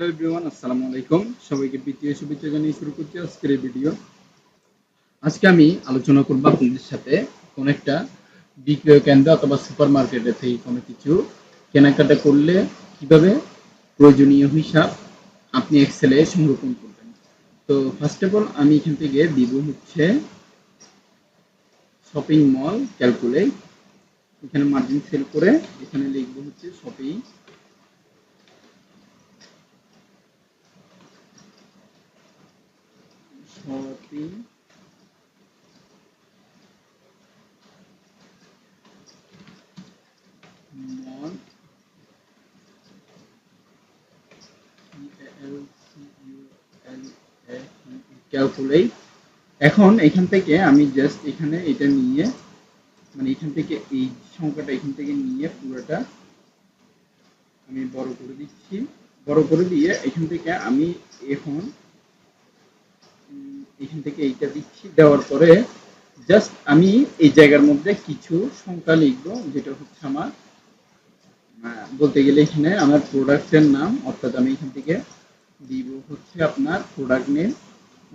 Hello everyone, আসসালামু আলাইকুম। সবাইকে প্রীতীয় শুভেচ্ছা জানিয়ে শুরু করছি আজকের এই ভিডিও। আজকে আমি আলোচনা করব আপনাদের সাথে কোন একটা বিক্রয় কেন্দ্র অথবা সুপার মার্কেটে থেকে কোনো কিছু কেনাকাটা করলে কিভাবে প্রয়োজনীয় হিসাব আপনি এক্সেলে সংরক্ষণ করবেন। তো ফার্স্ট অফ অল আমি এখান থেকে দিব হচ্ছে শপিং মল ক্যালকুলেট। এখানে মার্জিন সেল করে এখানে লিখবো হচ্ছে শপিং শপিং মল ক্যালকুলেট। এখন এখান থেকে আমি জাস্ট এখানে এটা নিয়ে মানে এখান থেকে এই সংখ্যাটা এখান থেকে নিয়ে পুরোটা আমি বড় করে দিচ্ছি। বড় করে দিয়ে এখান থেকে আমি এখন এখান থেকে এইটা দিচ্ছি। দেওয়ার পরে জাস্ট আমি এই জায়গার মধ্যে কিছু সংখ্যা লিখবো, যেটা হচ্ছে আমার বলতে গেলে এখানে আমার প্রোডাক্টের নাম, অর্থাৎ আমি এখান থেকে দিব হচ্ছে আপনার প্রোডাক্ট নেম,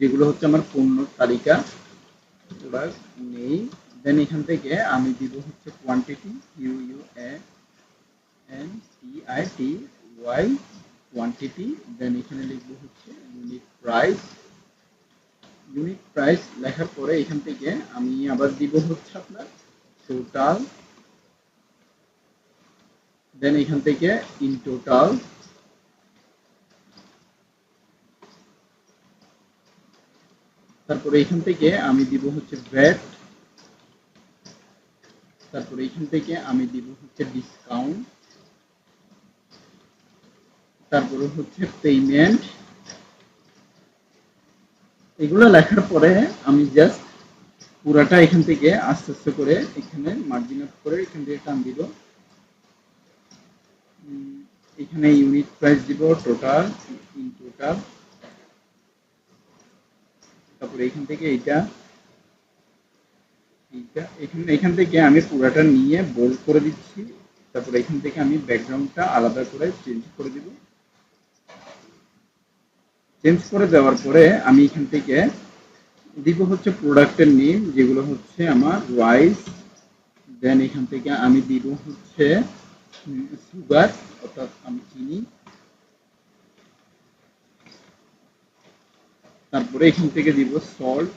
যেগুলো হচ্ছে আমার পণ্য তালিকা প্রোডাক্ট নেই। দেন এখান থেকে আমি দিব হচ্ছে quantity, U U A N T I T Y, quantity. Then এখানে লিখবো হচ্ছে ইউনিট প্রাইস। ইউনিট প্রাইস লেখার পরে এখান থেকে আমি আবার দিব হচ্ছে আপনার টোটাল। দেন এখান থেকে ইন টোটাল। তারপরে এখান থেকে আমি দিব হচ্ছে ভ্যাট। তারপরে এখান থেকে আমি দিব হচ্ছে ডিসকাউন্ট। তারপরে হচ্ছে পেমেন্ট। এগুলো লেখার পরে আমি জাস্ট পুরাটা এখান থেকে আস্তে আস্তে করে এখানে মার্জিন আপ করে এখান থেকে টান দিব। এখানে ইউনিট প্রাইস দিব টোটাল, ইন টোটাল। তারপরে এখান থেকে এইটা এইটা এখান থেকে আমি পুরাটা নিয়ে বোল্ড করে দিচ্ছি। তারপরে এখান থেকে আমি ব্যাকগ্রাউন্ডটা আলাদা করে চেঞ্জ করে দিব। চেঞ্জ করে দেওয়ার পরে আমি এখান থেকে দিব হচ্ছে প্রোডাক্টের নেম, যেগুলো হচ্ছে আমার রাইস। দেন এখান থেকে আমি দিব হচ্ছে সুগার, অর্থাৎ আমি চিনি। তারপরে এখান থেকে দিব সল্ট।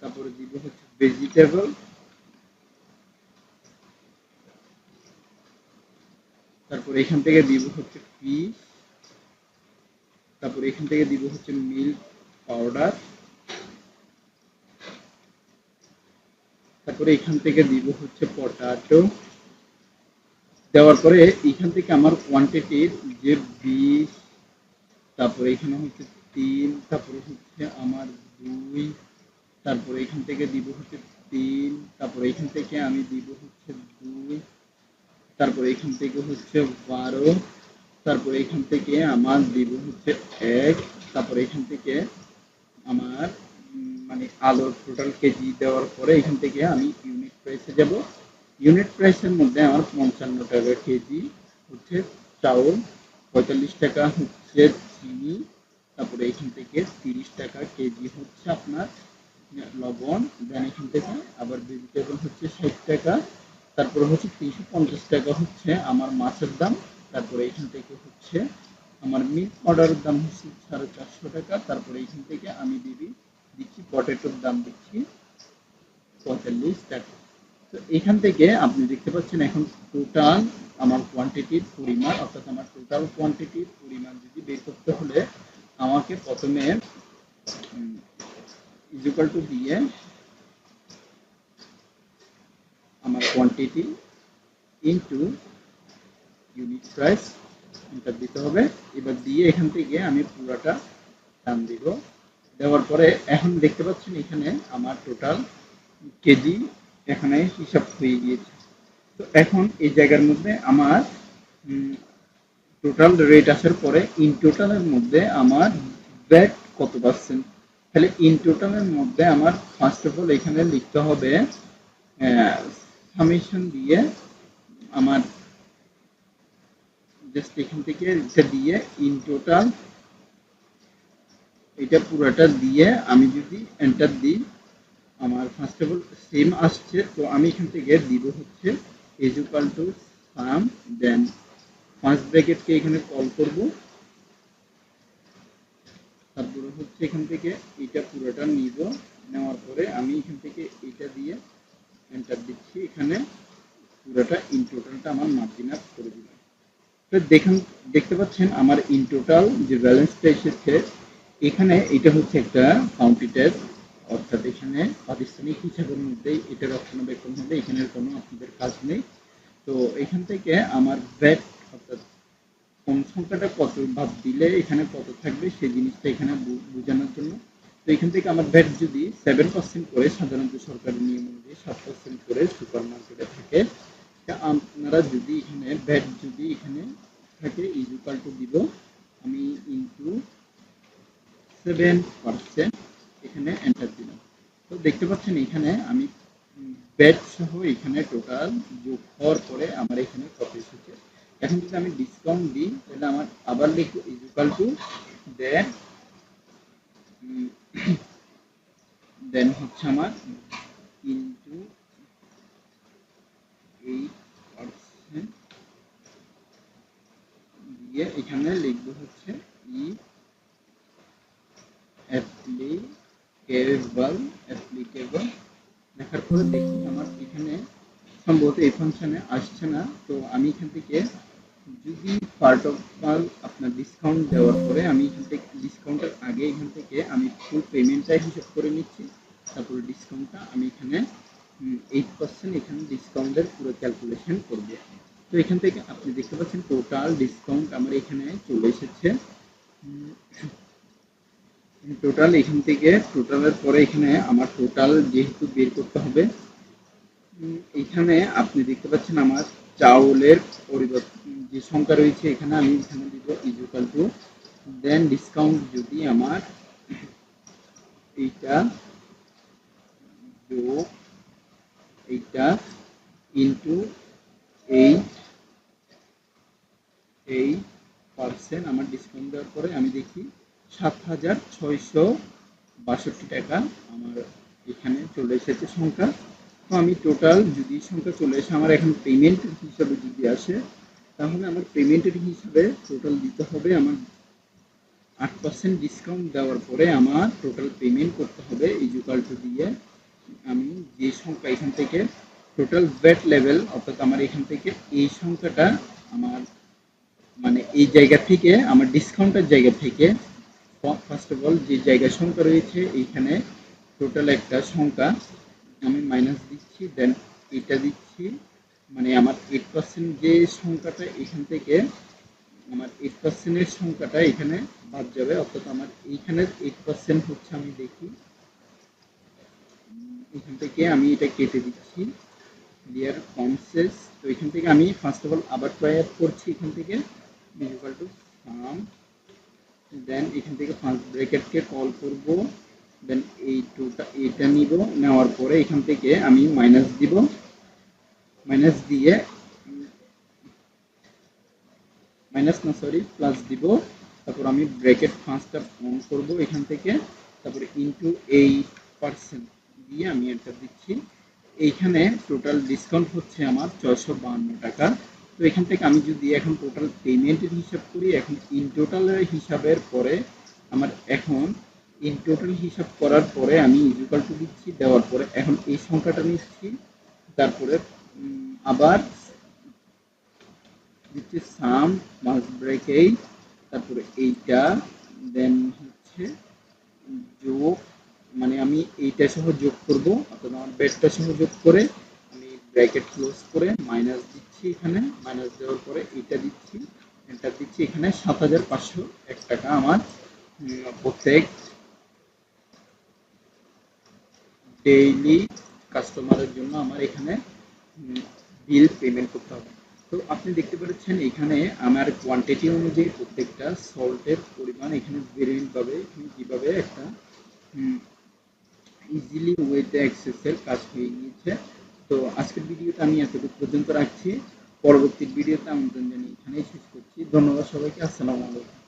তারপরে দিব হচ্ছে ভেজিটেবল। তারপরে এখান থেকে দিব হচ্ছে ফিশ। তারপরে এখান থেকে দিব হচ্ছে মিল্ক পাউডার। তারপরে এখান থেকে দিব হচ্ছে পটাটো। দেওয়ার পরে এখান থেকে আমার কোয়ান্টিটির যে 20, তারপরে এখানে হচ্ছে 3, তারপরে হচ্ছে আমার 2, তারপরে এখান থেকে দিব হচ্ছে 3, তারপরে এখান থেকে আমি দিব হচ্ছে 2, তারপরে এখান থেকে হচ্ছে 12, তারপরে এখান থেকে আমার দিব হচ্ছে 1, তারপরে এখান থেকে আমার মানে আলুর টোটাল কেজি দেওয়ার পরে এখান থেকে আমি ইউনিট প্রাইসে যাব। ইউনিট প্রাইসের মধ্যে আমার 55 টাকা কেজি হচ্ছে চাউল, 45 টাকা হচ্ছে চিনি, তারপরে এখান থেকে 30 টাকা কেজি হচ্ছে আপনার লবণ। দেন এখান থেকে আবার ভেজিটেবল হচ্ছে 60 টাকা। তারপরে হচ্ছে 350 টাকা হচ্ছে আমার মাছের দাম। তারপরে এখান থেকে হচ্ছে আমার মিল্ক পাউডারের দাম হচ্ছে 450 টাকা। তারপরে এখান থেকে আমি দিচ্ছি পটেটোর দাম দিচ্ছি 45 টাকা। তো এখান থেকে আপনি দেখতে পাচ্ছেন এখন টোটাল আমার কোয়ান্টিটির পরিমাণ, অর্থাৎ আমার টোটাল কোয়ান্টিটির পরিমাণ যদি বের করতে হলে আমাকে প্রথমে ইকুয়াল টু দিয়ে আমার কোয়ান্টিটি ইনটু ইউনিট প্রাইস এটা দিতে হবে। এবার দিয়ে এখান থেকে আমি পুরোটা টান দিব। দেওয়ার পরে এখন দেখতে পাচ্ছেন এখানে আমার টোটাল কেজি এখানে হিসাব হয়ে গিয়েছে। তো এখন এই জায়গার মধ্যে আমার টোটাল রেট আসার পরে ইন টোটালের মধ্যে আমার ভ্যাট কত পার্সেন্ট, তাহলে ইন টোটালের মধ্যে আমার ফার্স্ট অফ অল এখানে লিখতে হবে সামেশন দিয়ে আমার জাস্ট এখান থেকে এটা দিয়ে ইন টোটাল এটা পুরোটা দিয়ে আমি যদি এন্টার দিই আমার ফার্স্ট অফ অল সেম আসছে। তো আমি এখান থেকে দিব হচ্ছে is equal to sum, then first ব্র্যাকেটকে এখানে কল করব, তারপরে হচ্ছে এখান থেকে এটা পুরোটা নিব, নেওয়ার পরে আমি এখান থেকে এটা দিয়ে এন্টার দিচ্ছি, এখানে পুরোটা ইন টোটালটা আমার মার্জিন আপ করে দিলাম। তো দেখুন, দেখতে পাচ্ছেন আমার ইন টোটাল যে ব্যালেন্সটা এসেছে এখানে, এটা হচ্ছে একটা কাউন্টিটেড, অর্থাৎ এখানে প্রাতিষ্ঠানিক হিসাবের মধ্যেই এটা রক্ষণাবেক্ষণ হবে, এখানের কোনো আপনাদের কাজ নেই। তো এখান থেকে আমার ভ্যাট অর্থাৎ কোন সংখ্যাটা কত ভাগ দিলে এখানে কত থাকবে সেই জিনিসটা এখানে বোঝানোর জন্য। তো এখান থেকে আমার ভ্যাট যদি 7% করে, সাধারণত সরকারি নিয়ম অনুযায়ী 7% করে সুপার মার্কেটে থাকে, আপনারা যদি এখানে ভ্যাট যদি এখানে থাকে ইজ ইকুয়াল টু দিব আমি ইনটু 7%, এখানে এন্টার দিলাম। তো দেখতে পাচ্ছেন এখানে আমি ভ্যাট সহ এখানে টোটাল যোগ হওয়ার পরে আমার এখানে কত এসেছে। এখন যদি আমি ডিসকাউন্ট দিই তাহলে আমার আবার লিখব ইজ ইকুয়াল টু দেন দেন হচ্ছে আমার ইনটু 8% দিয়ে এখানে লিখব হচ্ছে ই অ্যাপ্লিকেবল লেখার পরে দেখি আমার এখানে সম্ভবত এই ফাংশনে আসছে না। তো আমি এখান থেকে যদি পার্ট অফ আপনার ডিসকাউন্ট দেওয়ার পরে আমি এখান থেকে ডিসকাউন্টের আগে এখান থেকে আমি ফুল পেমেন্টটা হিসাব করে নিচ্ছি, তারপরে ডিসকাউন্টটা আমি এখানে 8% এখানে ডিসকাউন্টের পুরো ক্যালকুলেশন করব। তো এখান থেকে আপনি দেখতে পাচ্ছেন টোটাল ডিসকাউন্ট আমার এখানে চলে এসেছে। টোটাল এখান থেকে টোটালের পরে এখানে আমার টোটাল যেহেতু বের করতে হবে, এখানে আপনি দেখতে পাচ্ছেন আমার চাউলের পরিবর্তন যে সংখ্যা রয়েছে এখানে আমি এখানে দিব is equal to then discount যদি আমার এইটা যোগ এইটা ইন্টু 8% আমার ডিসকাউন্ট দেওয়ার পরে আমি দেখি 7,662 টাকা আমার এখানে চলে এসেছে সংখ্যা। তো আমি টোটাল যদি সংখ্যা চলে এসে আমার এখন পেমেন্ট হিসাবে যদি আসে, তাহলে আমার পেমেন্টের হিসাবে টোটাল দিতে হবে আমার 8% ডিসকাউন্ট দেওয়ার পরে আমার টোটাল পেমেন্ট করতে হবে ইজ ইকুয়াল টু দিয়ে আমি যে সংখ্যা এখান থেকে টোটাল ভ্যাট লেভেল, অর্থাৎ আমার এখান থেকে এই সংখ্যাটা আমার মানে এই জায়গা থেকে আমার ডিসকাউন্টের জায়গা থেকে ফার্স্ট অফ অল যে জায়গার সংখ্যা রয়েছে এইখানে টোটাল একটা সংখ্যা আমি মাইনাস দিচ্ছি, দেন এটা দিচ্ছি, মানে আমার 8% যে সংখ্যাটা এখান থেকে আমার 8%-এর সংখ্যাটা এখানে বাদ যাবে, অর্থাৎ আমার এইখানে 8% হচ্ছে আমি দেখি এখান থেকে আমি এটা কেটে দিচ্ছি ডিয়ার কনসেস। তো এখান থেকে আমি ফার্স্ট অফ অল আবার ট্রাই করছি এখান থেকে ইকুয়াল টু সাম, দেন এখান থেকে ফার্স্ট ব্র্যাকেটকে কল করব, দেন এই টুটা এটা নিব, নেওয়ার পরে এখান থেকে আমি মাইনাস দিব, মাইনাস দিয়ে মাইনাস না সরি প্লাস দিব, তারপর আমি ব্র্যাকেট ফার্স্টটা অন করব এখান থেকে, তারপরে ইনটু 8% দিয়ে আমি এন্টার দিচ্ছি। এইখানে টোটাল ডিসকাউন্ট হচ্ছে আমার 652 টাকা। তো এখান থেকে আমি যদি এখন টোটাল পেমেন্টের হিসাব করি, এখন ইন টোটালের হিসাবের পরে আমার এখন ইন টোটাল হিসাব করার পরে আমি ইকুয়াল টু দিচ্ছি, দেওয়ার পরে এখন এই সংখ্যাটা নিচ্ছি, তারপরে আবার দিচ্ছি সাম মাস ব্রেক এই, তারপরে এইটা, দেন হচ্ছে যোগ, মানে আমি এইটা সহ যোগ করব, অথবা আমার বেডটা সহ যোগ করে আমি ব্র্যাকেট ক্লোজ করে মাইনাস দিচ্ছি, এখানে মাইনাস দেওয়ার পরে এইটা দিচ্ছি, এন্টার দিচ্ছি, এখানে 7,501 টাকা আমার প্রত্যেক ডেইলি কাস্টমারের জন্য আমার এখানে বিল পেমেন্ট করতে হবে। তো আপনি দেখতে পাচ্ছেন এখানে আমার কোয়ান্টিটি অনুযায়ী প্রত্যেকটা সল্টের পরিমাণ এখানে ভেরিয়েন্ট পাবে, কিভাবে একটা ইজিলি ওয়েতে অ্যাক্সেসের কাজ হয়ে গিয়েছে। তো আজকের ভিডিওটা আমি এতটুকু পর্যন্ত রাখছি। পরবর্তী ভিডিওতে আমন্ত্রণ জানিয়ে এখানেই শেষ করছি। ধন্যবাদ সবাইকে। আসসালামু আলাইকুম।